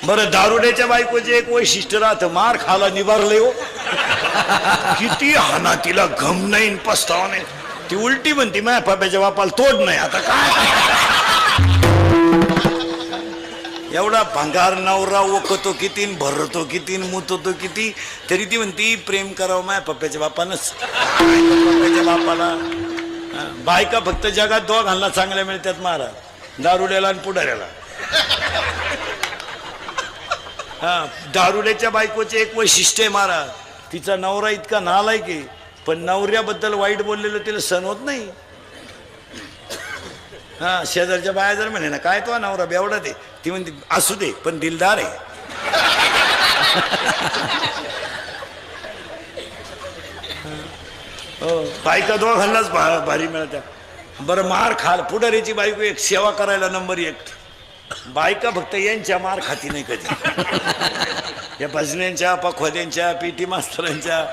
बरं दारुड्याच्या बायकोचे एक वैशिष्ट्य राहतं, मार खाला निभारले हो. किती हाना तिला घम नाही पस्तावा नाही, ती उलटी म्हणती माझ्या पाप्याच्या बापाला तोड नाही. आता काय एवढा भंगार नवरा ओकतो किती, भरतो किती, मुततो किती, तरी ती म्हणती प्रेम करावं माझ्या पप्प्याच्या बापानच. पप्प्याच्या बापाला बायका फक्त जगात दोघांना चांगल्या मिळतात महाराज, दारुड्याला आणि पुढाऱ्याला. हा, दारुड्याच्या बायकोचे एक वैशिष्ट्य आहे महाराज, तिचा नवरा इतका नालायक आहे, पण नवऱ्याबद्दल वाईट बोललेलं तिला सहन होत नाही. हा, शेजारच्या बाया जर म्हणे ना काय तो नवरा बेवडा दे, ती म्हणते असू दे पण दिलदार आहे. हो, बायका दोघांनाच भारी मिळत्या. बरं मार खाल पुढारीची बायको एक सेवा करायला नंबर एक. बायका फक्त यांच्या मार खाती नाही कधी, या भजन्यांच्या, पखवाद्यांच्या, पीटी मास्तरांच्या,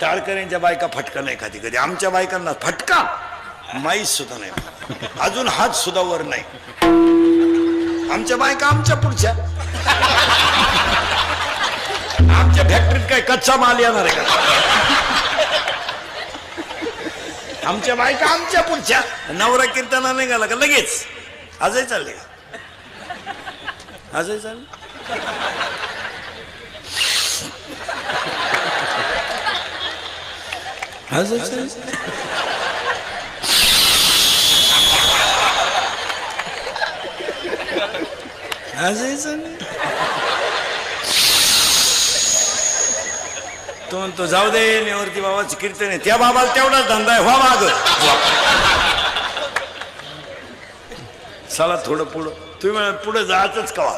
टाळकऱ्यांच्या बायका फटका नाही खाती कधी. आमच्या बायकांना फटका माहीत सुद्धा नाही, अजून हात सुद्धा वर नाही. आमच्या बायका आमच्या पुढच्या, आमच्या फॅक्टरीत काय कच्चा माल येणार आहे का? आमच्या बायका आमच्या पुढच्या. नवरा कीर्तना नाही गेला का लगेच आजही चालले, आजही चालले. आजही चालले. आजही चालले. तो जाऊ दे नेवरती बाबाची कीर्तन आहे, त्या बाबाला तेवढाच धंदा आहे, व्हा माग. चला थोडं पुढं, तुम्ही पुढे जायचंच कवा.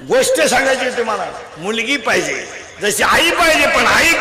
गोष्ट सांगायची तुम्हाला, मुलगी पाहिजे जशी आई पाहिजे, पण आई